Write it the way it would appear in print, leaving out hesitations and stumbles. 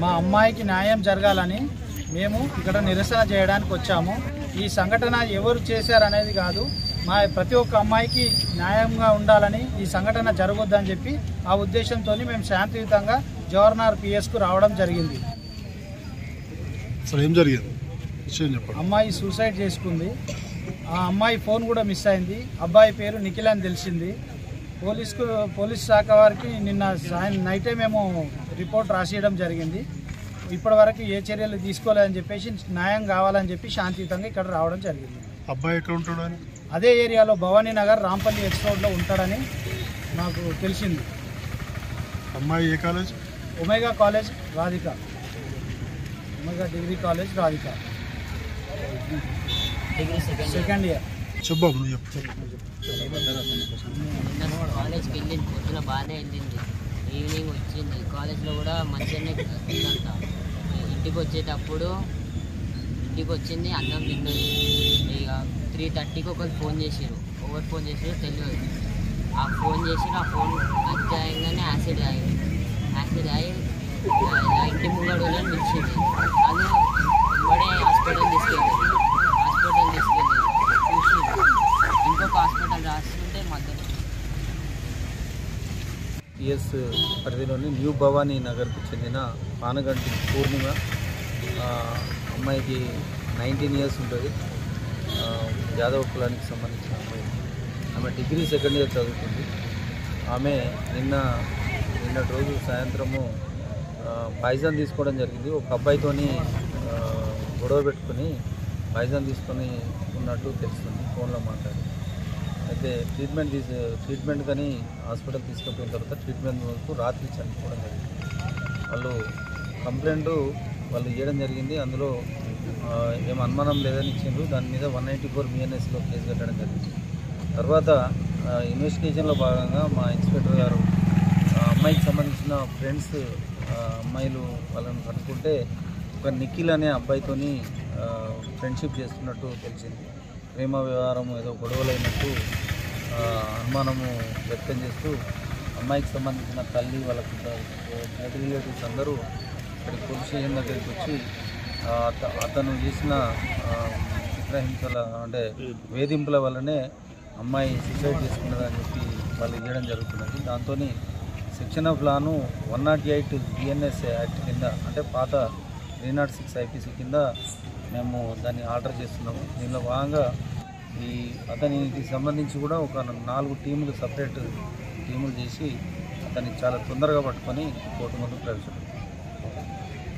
మా అమ్మాయికి న్యాయం జరగాలని మేము ఇక్కడ నిరసన చేయడానికి వచ్చాము. ఈ సంఘటన ఎవరు చేశారనేది కాదు, మా ప్రతి ఒక్క అమ్మాయికి న్యాయంగా ఉండాలని ఈ సంఘటన జరగొద్దని చెప్పి ఆ ఉద్దేశంతో మేము శాంతియుతంగా జవహర్నగర్ పిఎస్కు రావడం జరిగింది. అమ్మాయి సూసైడ్ చేసుకుంది. ఆ అమ్మాయి ఫోన్ కూడా మిస్ అయింది. అబ్బాయి పేరు నిఖిల్ అని తెలిసింది. పోలీస్ శాఖ వారికి నిన్న నైటే మేము రిపోర్ట్ రాసియడం జరిగింది. ఇప్పటి వరకు ఏ చర్యలు తీసుకోలేదని చెప్పేసి న్యాయం కావాలని చెప్పి శాంతియుతంగా ఇక్కడ రావడం జరిగింది. అబ్బాయి ఎక్కడ ఉంటాడని? అదే ఏరియాలో భవానీ నగర్ రాంపల్లి ఎక్స్ రోడ్లో ఉంటాడని నాకు తెలిసింది. అమ్మాయి ఏ college? Omega college Radhika, Omega degree college Radhika, second year. కాలేజ్కి వెళ్ళింది, పొద్దున బాగానే వెళ్ళింది, ఈవినింగ్ వచ్చింది. కాలేజ్లో కూడా మంచిగానే ఉందంట. ఇంటికి వచ్చింది, అన్నం తిన్నది. ఇక 3:30కి ఒకరు ఫోన్ చేసారు. ఎవరు ఫోన్ చేసారో తెలియదు. ఆ ఫోన్ అధ్యాయంగానే యాసిడ్ తాగింది. ఇంటి ముంగడులో నిలిచింది. అది వెంబడే హాస్పిటల్ తీసుకెళ్ళి చూసి ఇంకొక హాస్పిటల్ రాస్తుంటే మధ్యలో పిఎస్ పరిధిలోని న్యూ భవానీ నగర్కు చెందిన పానగంటి పూర్ణిమ, అమ్మాయికి 19 ఇయర్స్ ఉంటుంది. యాదవ కులానికి సంబంధించిన అమ్మాయి. ఆమె డిగ్రీ సెకండ్ ఇయర్ చదువుతుంది. ఆమె నిన్నటి రోజు సాయంత్రము పాయిజన్ తీసుకోవడం జరిగింది. ఒక అబ్బాయితోని గొడవ పెట్టుకుని పాయిజన్ తీసుకొని ఉన్నట్టు తెలుస్తుంది ఫోన్లో మాట్లాడి. అయితే ట్రీట్మెంట్ కానీ హాస్పిటల్ తీసుకుపోయిన తర్వాత ట్రీట్మెంట్ వరకు రాత్రి చనిపోవడం జరిగింది. వాళ్ళు కంప్లైంట్ ఇవ్వడం జరిగింది. అందులో ఏం అనుమానం లేదని ఇచ్చిండ్రు. దాని మీద 194 BNSలో కేసు కట్టడం జరిగింది. తర్వాత ఇన్వెస్టిగేషన్లో భాగంగా మా ఇన్స్పెక్టర్ గారు అమ్మాయికి సంబంధించిన ఫ్రెండ్స్ అమ్మాయిలు వాళ్ళని కనుక్కుంటే ఒక నిఖిల్ అనే అబ్బాయితోని ఫ్రెండ్షిప్ చేస్తున్నట్టు తెలిసింది. ప్రేమ వ్యవహారం ఏదో గొడవలైనట్టు అనుమానము వ్యక్తం చేస్తూ అమ్మాయికి సంబంధించిన తల్లి వాళ్ళ బ్లడ్ రిలేటివ్స్ అందరూ ఇక్కడికి పోలీస్ స్టేషన్ దగ్గరికి వచ్చి అతను చేసిన చిత్రహింసల అంటే వేధింపుల వల్లనే అమ్మాయి సూసైడ్ చేసుకున్నదని చెప్పి వాళ్ళు ఇవ్వడం జరుగుతున్నది. దాంతో సెక్షన్ ఆఫ్ లాను 108 BNS యాక్ట్ కింద అంటే పాత 306 IPC కింద మేము దాన్ని ఆర్డర్ చేస్తున్నాము. దీనిలో భాగంగా అతనికి సంబంధించి కూడా ఒక 4 టీములు సపరేట్ టీములు చేసి అతన్ని చాలా తొందరగా పట్టుకొని కోర్టు ముందు ప్రవేశపెట్టారు.